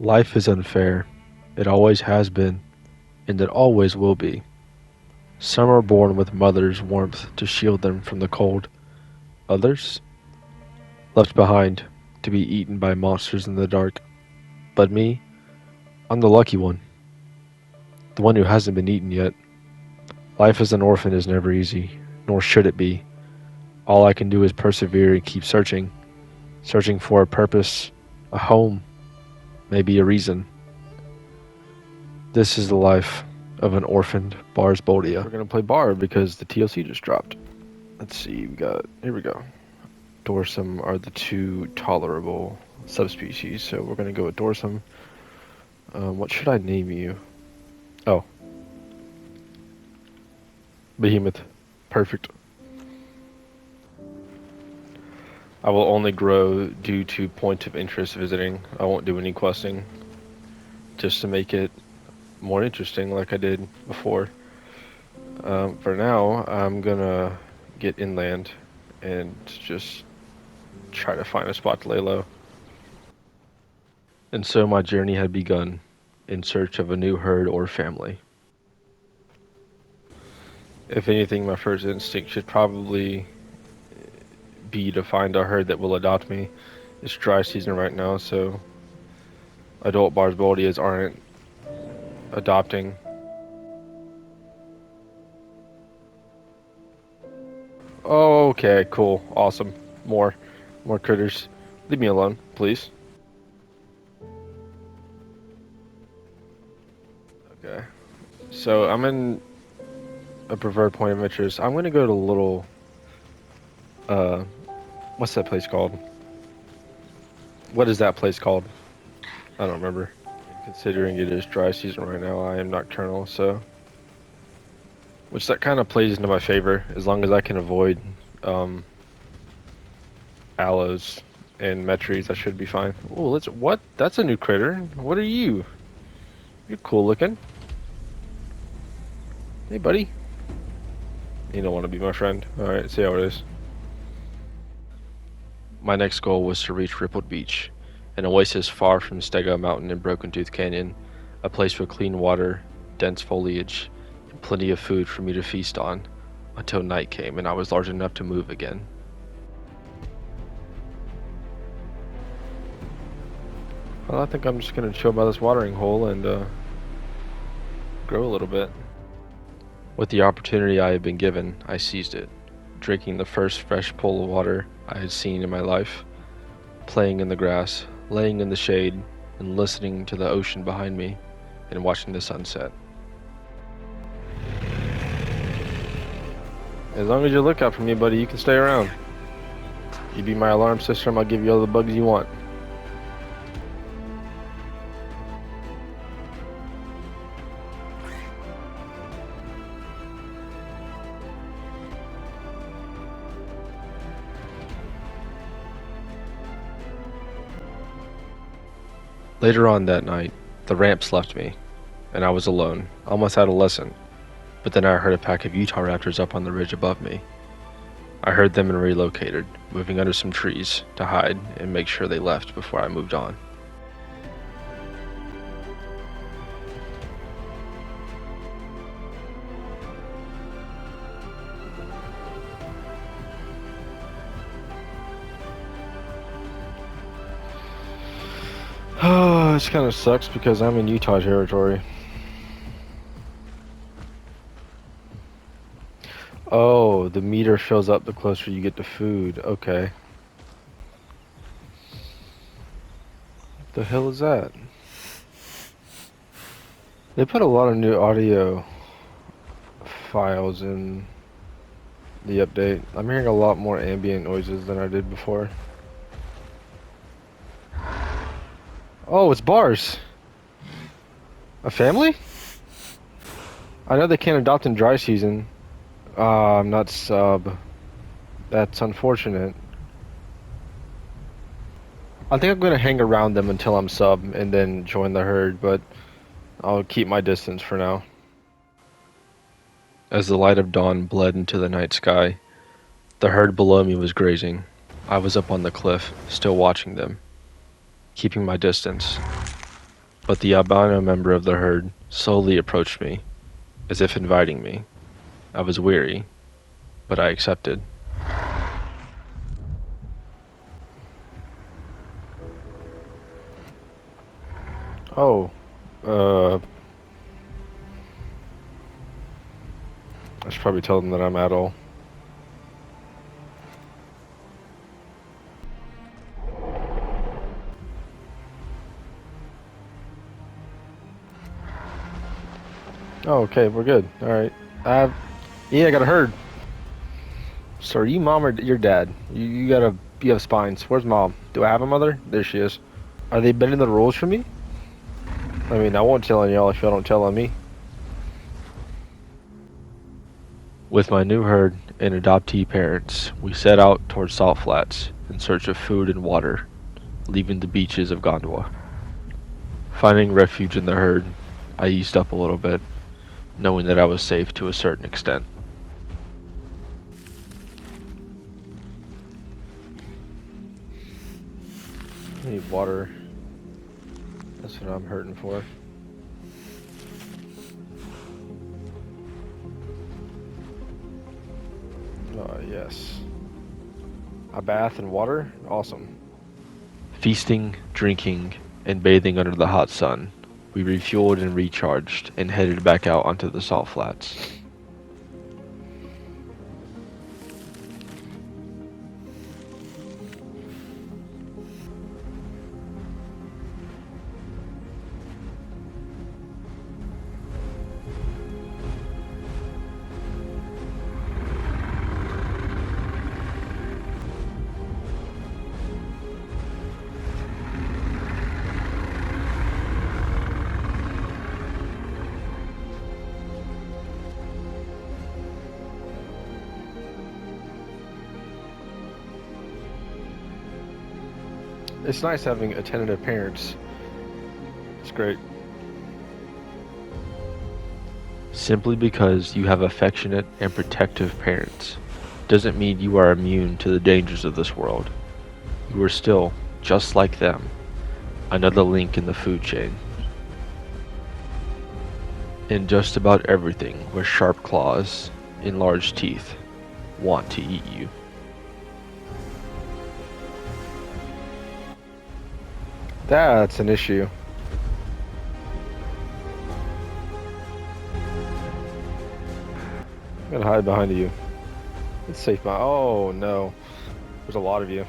Life is unfair. It always has been, and it always will be. Some are born with mother's warmth to shield them from the cold. Others, left behind to be eaten by monsters in the dark. But me, I'm the lucky one, the one who hasn't been eaten yet. Life as an orphan is never easy, nor should it be. All I can do is persevere and keep searching, searching for a purpose, a home, maybe a reason. This is the life of an orphaned Barsboldia. We're gonna play Bar because the TLC just dropped. Let's see, here we go. Dorsum are the two tolerable subspecies, so we're gonna go with Dorsum. What should I name you? Oh, Behemoth. Perfect. I will only grow due to point of interest visiting. I won't do any questing, just to make it more interesting like I did before. For now, I'm gonna get inland and just try to find a spot to lay low. And so my journey had begun in search of a new herd or family. If anything, my first instinct should probably be to find a herd that will adopt me. It's dry season right now, so adult Barsboldias aren't adopting. Oh, okay, cool, awesome. More critters. Leave me alone, please. Okay, so I'm in a preferred point of interest. I'm gonna go to a little, what's that place called? What is that place called? I don't remember. Considering it is dry season right now, I am nocturnal, so which that kind of plays into my favor as long as I can avoid aloes and metries. I should be fine. Oh, what? That's a new critter. What are you? You're cool looking. Hey, buddy. You don't want to be my friend. All right, see how it is. My next goal was to reach Rippled Beach, an oasis far from Stego Mountain and Broken Tooth Canyon, a place with clean water, dense foliage, and plenty of food for me to feast on, until night came and I was large enough to move again. Well, I think I'm just gonna chill by this watering hole and grow a little bit. With the opportunity I had been given, I seized it, drinking the first fresh pool of water I had seen in my life, playing in the grass, laying in the shade, and listening to the ocean behind me, and watching the sunset. As long as you look out for me, buddy, you can stay around. You be my alarm system, I'll give you all the bugs you want. Later on that night, the ramps left me, and I was alone, almost out of lesson. But then I heard a pack of Utah raptors up on the ridge above me. I heard them and relocated, moving under some trees to hide and make sure they left before I moved on. Oh, this kind of sucks because I'm in Utah territory. Oh, the meter fills up the closer you get to food. Okay. What the hell is that? They put a lot of new audio files in the update. I'm hearing a lot more ambient noises than I did before. Oh, it's Bars. A family? I know they can't adopt in dry season. I'm not sub. That's unfortunate. I think I'm gonna hang around them until I'm sub and then join the herd, but I'll keep my distance for now. As the light of dawn bled into the night sky, the herd below me was grazing. I was up on the cliff, still watching them, keeping my distance. But the albino member of the herd slowly approached me, as if inviting me. I was weary, but I accepted. Oh, I should probably tell them that I'm Adol. Oh, okay, we're good. All right. Yeah, I got a herd. So are you mom or your dad? You have spines. Where's mom? Do I have a mother? There she is. Are they bending the rules for me? I mean, I won't tell on y'all if y'all don't tell on me. With my new herd and adoptee parents, we set out towards Salt Flats in search of food and water, leaving the beaches of Gondwa. Finding refuge in the herd, I eased up a little bit, knowing that I was safe to a certain extent. I need water. That's what I'm hurting for. Yes. A bath and water? Awesome. Feasting, drinking, and bathing under the hot sun, we refueled and recharged and headed back out onto the salt flats. It's nice having attentive parents. It's great. Simply because you have affectionate and protective parents doesn't mean you are immune to the dangers of this world. You are still, just like them, another link in the food chain. And just about everything with sharp claws and large teeth want to eat you. That's an issue. I'm gonna hide behind you. It's safe. Oh no, there's a lot of you.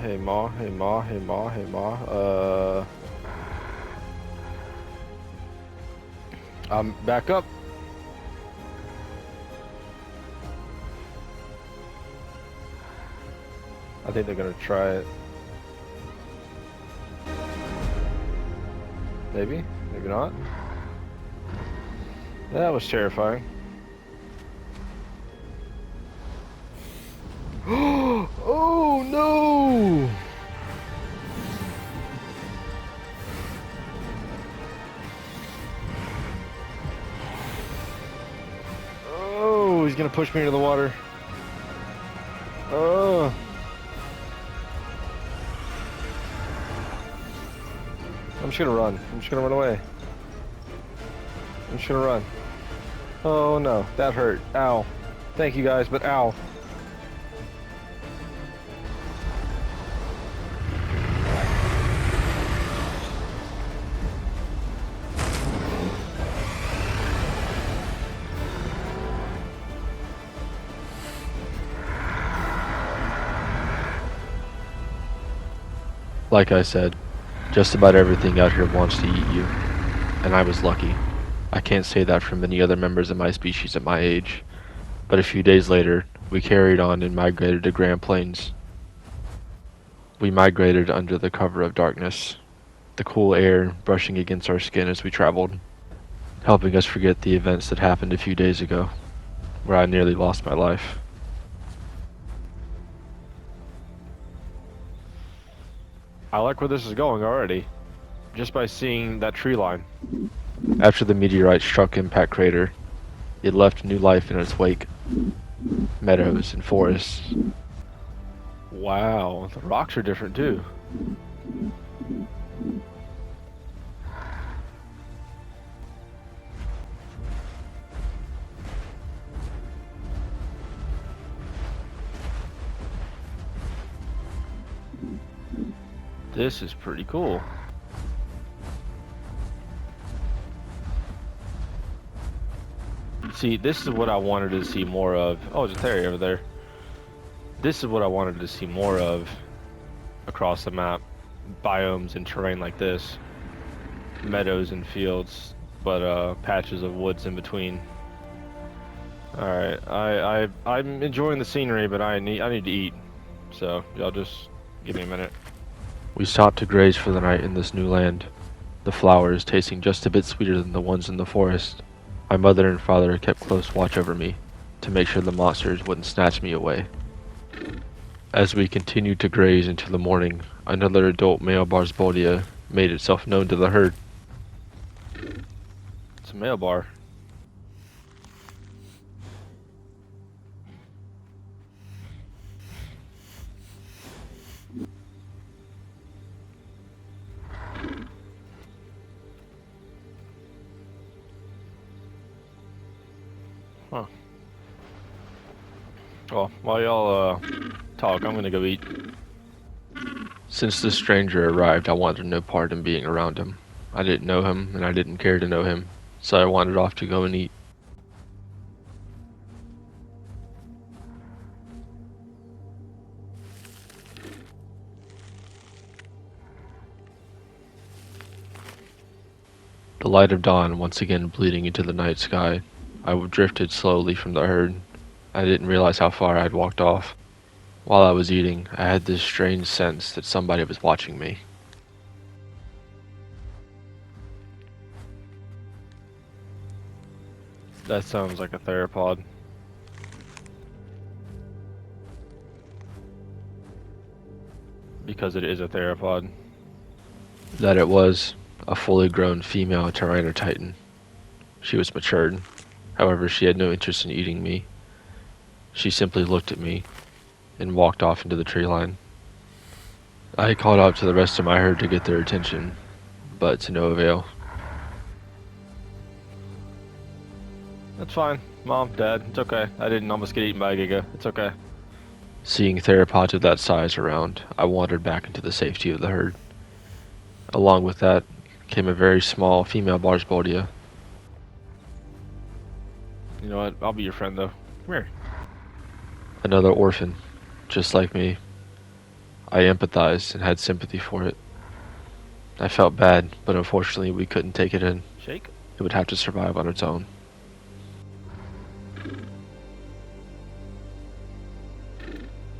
Hey ma, hey ma, hey ma, hey ma. I'm back up. I think they're gonna try it. Maybe, maybe not. That was terrifying. Oh no! Oh, he's gonna push me into the water. Oh. I'm just gonna run. I'm just gonna run away. I'm just gonna run. Oh no, that hurt. Ow. Thank you guys, but ow. Like I said, just about everything out here wants to eat you, and I was lucky. I can't say that for many other members of my species at my age, but a few days later, we carried on and migrated to Grand Plains. We migrated under the cover of darkness, the cool air brushing against our skin as we traveled, helping us forget the events that happened a few days ago, where I nearly lost my life. I like where this is going already, just by seeing that tree line. After the meteorite struck Impact Crater, it left new life in its wake. Meadows and forests. Wow, the rocks are different too. This is pretty cool. See, this is what I wanted to see more of. Oh, there's a Terry over there. This is what I wanted to see more of across the map. Biomes and terrain like this. Meadows and fields, but patches of woods in between. Alright, I'm enjoying the scenery, but I need to eat. So, y'all just give me a minute. We stopped to graze for the night in this new land. The flowers tasting just a bit sweeter than the ones in the forest. My mother and father kept close watch over me, to make sure the monsters wouldn't snatch me away. As we continued to graze into the morning, another adult male Barsboldia made itself known to the herd. It's a male bar. Huh. Well, while y'all talk, I'm gonna go eat. Since the stranger arrived, I wanted no part in being around him. I didn't know him, and I didn't care to know him, so I wandered off to go and eat. The light of dawn once again bleeding into the night sky. I drifted slowly from the herd. I didn't realize how far I'd walked off. While I was eating, I had this strange sense that somebody was watching me. That sounds like a theropod. Because it is a theropod. That it was a fully grown female Tyrannor-Titan. She was matured. However, she had no interest in eating me. She simply looked at me and walked off into the tree line. I called out to the rest of my herd to get their attention, but to no avail. That's fine. Mom, Dad, it's okay. I didn't almost get eaten by a Giga. It's okay. Seeing theropods of that size around, I wandered back into the safety of the herd. Along with that came a very small female Barsboldia. You know what? I'll be your friend, though. Come here. Another orphan, just like me. I empathized and had sympathy for it. I felt bad, but unfortunately we couldn't take it in. Shake? It would have to survive on its own.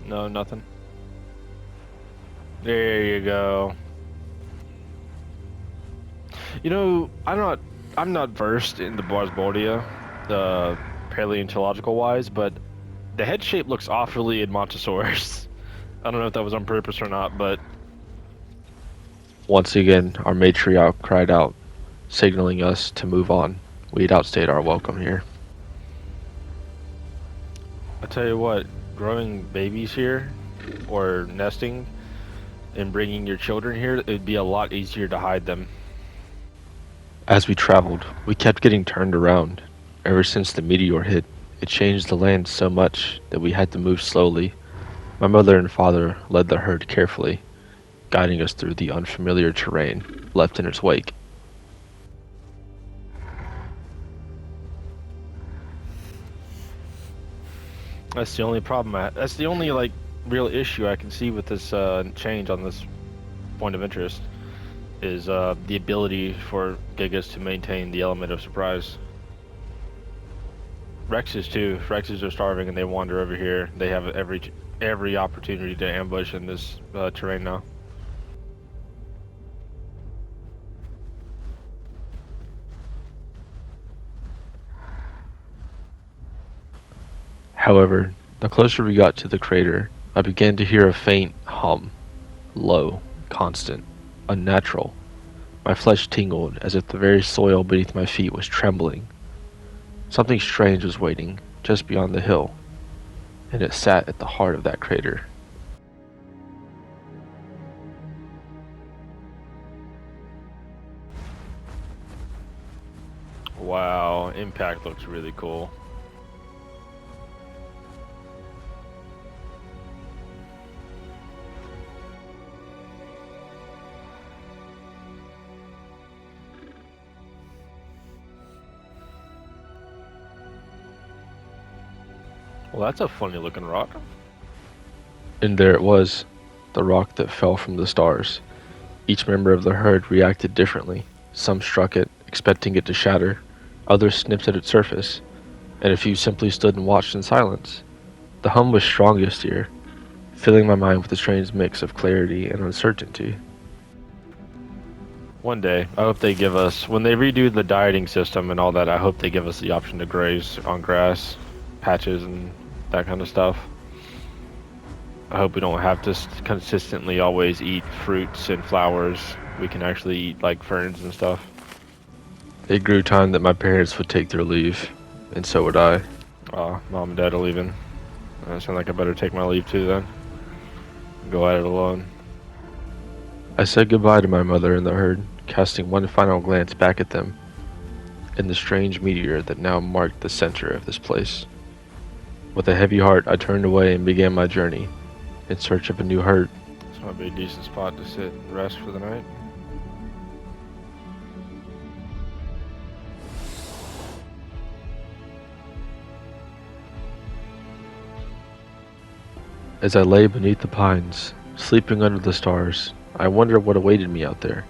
No, nothing. There you go. You know, I'm not versed in the Barsboldia, paleontological wise, but the head shape looks awfully Edmontosaurus. I don't know if that was on purpose or not, but once again, our matriarch cried out, signaling us to move on. We had outstayed our welcome here. I tell you what, growing babies here, or nesting, and bringing your children here, it'd be a lot easier to hide them. As we traveled, we kept getting turned around. Ever since the meteor hit, it changed the land so much that we had to move slowly. My mother and father led the herd carefully, guiding us through the unfamiliar terrain left in its wake. That's the only problem. That's the only real issue I can see with this change on this point of interest is the ability for Gigas to maintain the element of surprise. Rexes too. Rexes are starving and they wander over here. They have every opportunity to ambush in this terrain now. However, the closer we got to the crater, I began to hear a faint hum. Low, constant, unnatural. My flesh tingled as if the very soil beneath my feet was trembling. Something strange was waiting just beyond the hill, and it sat at the heart of that crater. Wow, impact looks really cool. Well, that's a funny looking rock. And there it was, the rock that fell from the stars. Each member of the herd reacted differently. Some struck it, expecting it to shatter. Others snipped at its surface, and a few simply stood and watched in silence. The hum was strongest here, filling my mind with a strange mix of clarity and uncertainty. One day, I hope they give us, when they redo the dieting system and all that, I hope they give us the option to graze on grass, patches, and that kind of stuff. I hope we don't have to consistently always eat fruits and flowers. We can actually eat like ferns and stuff. It grew time that my parents would take their leave, and so would I. Mom and Dad are leaving. I sound like I better take my leave too then. Go at it alone. I said goodbye to my mother and the herd, casting one final glance back at them and the strange meteor that now marked the center of this place. With a heavy heart, I turned away and began my journey in search of a new herd. This might be a decent spot to sit and rest for the night. As I lay beneath the pines, sleeping under the stars, I wondered what awaited me out there.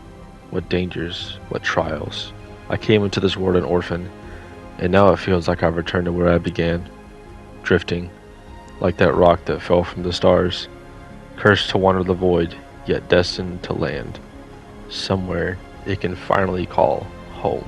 What dangers, what trials. I came into this world an orphan, and now it feels like I've returned to where I began, drifting, like that rock that fell from the stars, cursed to wander the void, yet destined to land. Somewhere it can finally call home.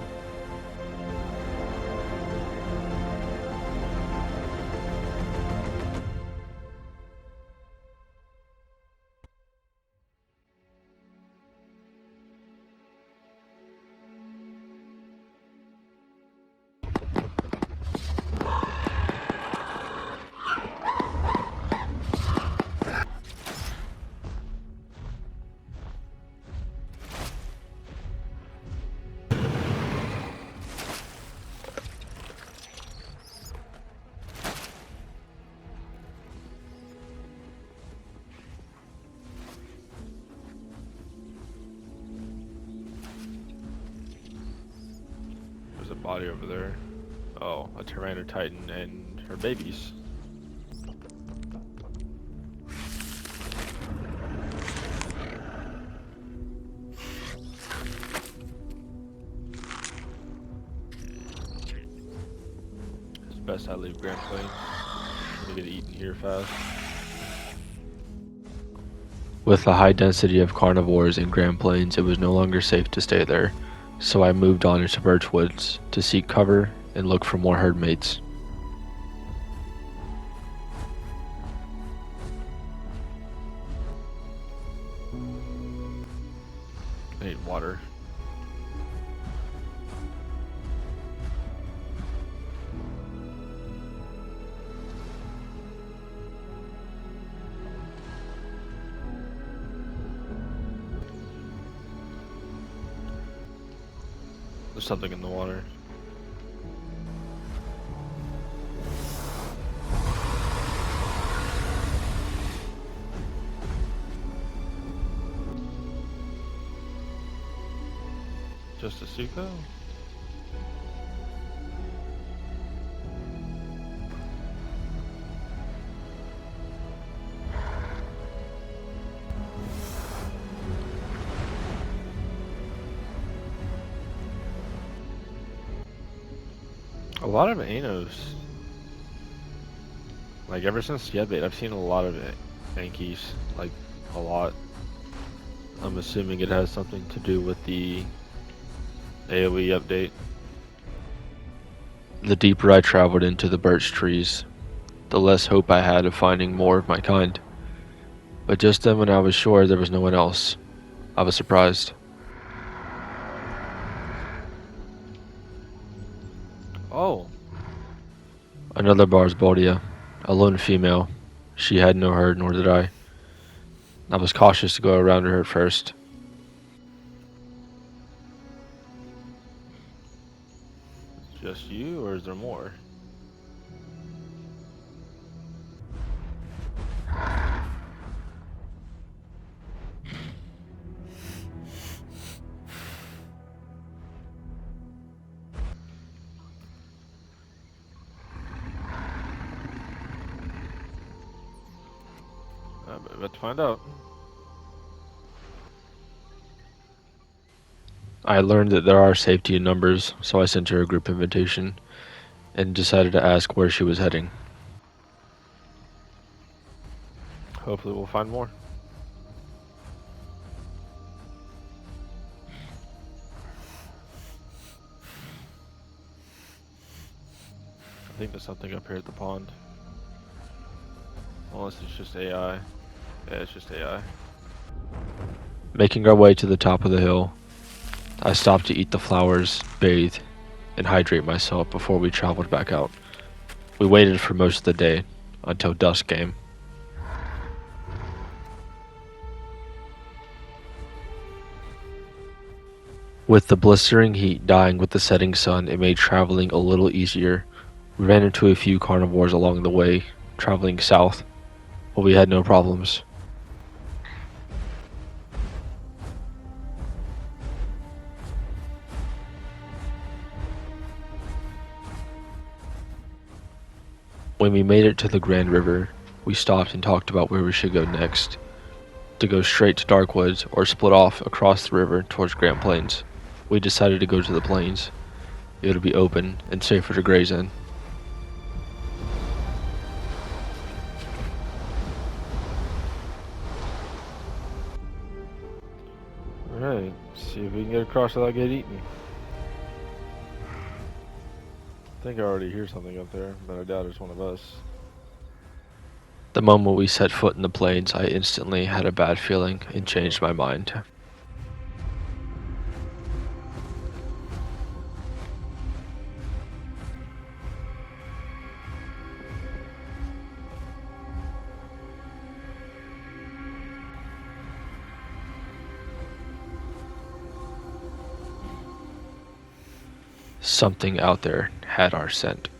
There's a body over there. Oh, a Tyranno Titan and her babies. It's best I leave Grand Plains. I'm gonna get eaten here fast. With the high density of carnivores in Grand Plains, it was no longer safe to stay there, so I moved on into Birchwoods to seek cover and look for more herd mates. I need water. There's something in the water. Just a Suko? A lot of Anos. Like ever since Yebit, I've seen a lot of Yankees. Like a lot. I'm assuming it has something to do with the AoE update. The deeper I traveled into the birch trees, the less hope I had of finding more of my kind. But just then, when I was sure there was no one else, I was surprised. Oh, Another Barsboldia, a lone female. She had no herd, nor did I. I was cautious to go around her at first. just you, or is there more? We got to find out. I learned that there are safety in numbers, so I sent her a group invitation and decided to ask where she was heading. Hopefully we'll find more. I think there's something up here at the pond. Unless it's just AI. Yeah, it's just AI. Making our way to the top of the hill, I stopped to eat the flowers, bathe, and hydrate myself before we traveled back out. We waited for most of the day, until dusk came. With the blistering heat dying with the setting sun, it made traveling a little easier. We ran into a few carnivores along the way, traveling south, but we had no problems. When we made it to the Grand River, we stopped and talked about where we should go next. To go straight to Darkwoods or split off across the river towards Grand Plains. We decided to go to the plains. It would be open and safer to graze in. Alright, see if we can get across without getting eaten. I think I already hear something up there, but I doubt it's one of us. The moment we set foot in the plains, I instantly had a bad feeling and changed my mind. Something out there had our scent.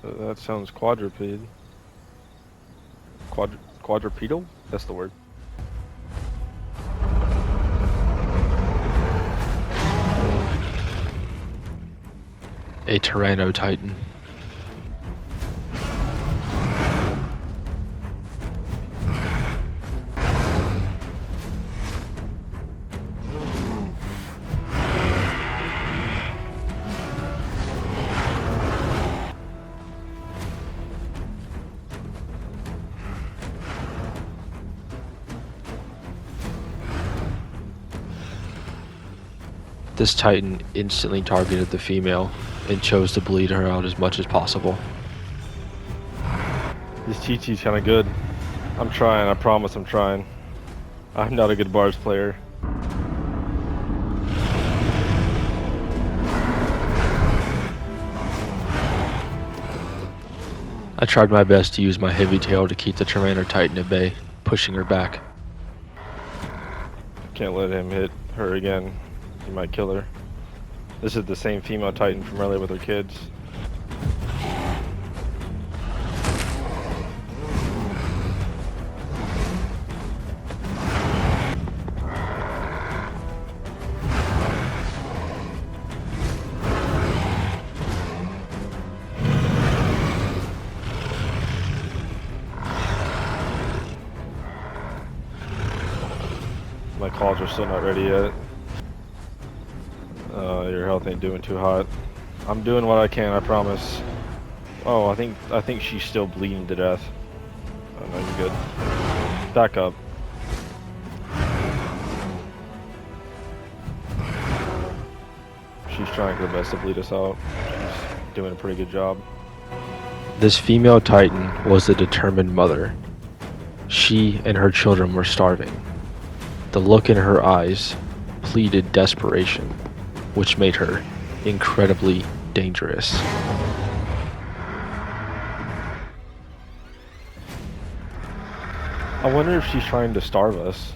That sounds quadruped. Quadrupedal? That's the word. A Tyrannotitan. This Titan instantly targeted the female and chose to bleed her out as much as possible. This Chi-Chi's kinda good. I'm trying, I promise I'm trying. I'm not a good Bars player. I tried my best to use my heavy tail to keep the Tyrannotitan at bay, pushing her back. Can't let him hit her again. He might kill her. This is the same female Titan from earlier with her kids. My calls are still not ready yet. Your health ain't doing too hot. I'm doing what I can, I promise. Oh, I think she's still bleeding to death. Oh no, you're good. Back up. She's trying her best to bleed us out. She's doing a pretty good job. This female Titan was a determined mother. She and her children were starving. The look in her eyes pleaded desperation, which made her incredibly dangerous. I wonder if she's trying to starve us.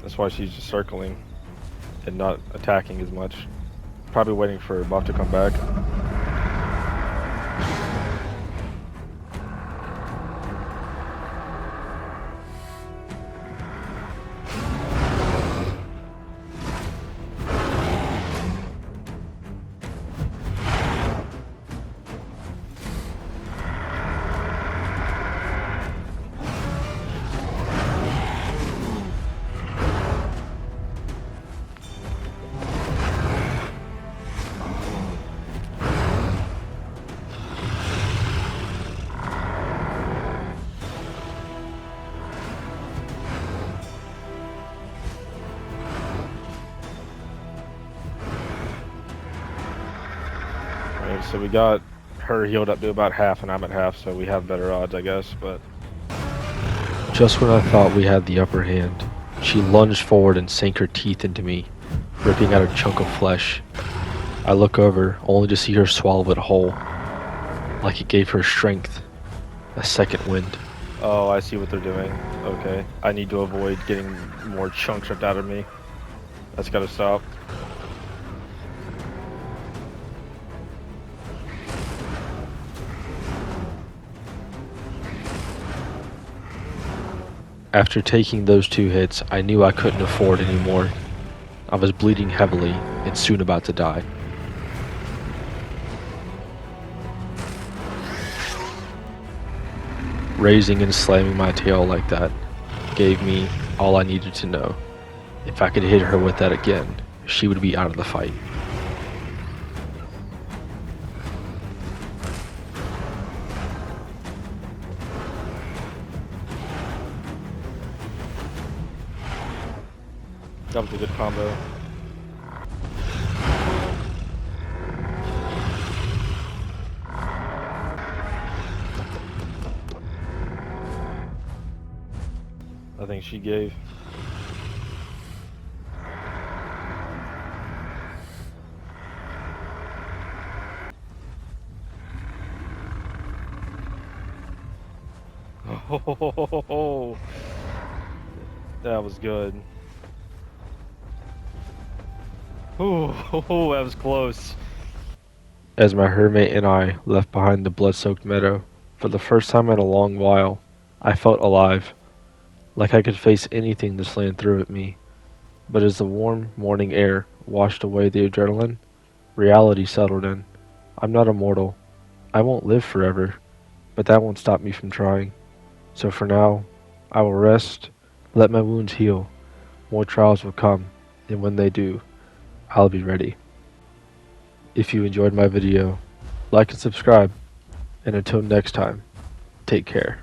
That's why she's just circling and not attacking as much. Probably waiting for Bob to come back. So we got her healed up to about half, and I'm at half, so we have better odds, I guess. But Just when I thought we had the upper hand, she lunged forward and sank her teeth into me, ripping out a chunk of flesh. I look over, only to see her swallow it whole, like it gave her strength, a second wind. oh, I see what they're doing. Okay, I need to avoid getting more chunks ripped out of me. That's gotta stop. After taking those 2 hits, I knew I couldn't afford any more. I was bleeding heavily and soon about to die. Raising and slamming my tail like that gave me all I needed to know. If I could hit her with that again, she would be out of the fight. That was a good combo. I think she gave. Oh, that was good. Oh, that was close. As my hermit and I left behind the blood-soaked meadow, for the first time in a long while, I felt alive, like I could face anything the slant threw at me. But as the warm morning air washed away the adrenaline, reality settled in. I'm not immortal. I won't live forever, but that won't stop me from trying. So for now, I will rest, let my wounds heal. More trials will come, and when they do, I'll be ready. If you enjoyed my video, like and subscribe, and until next time, take care.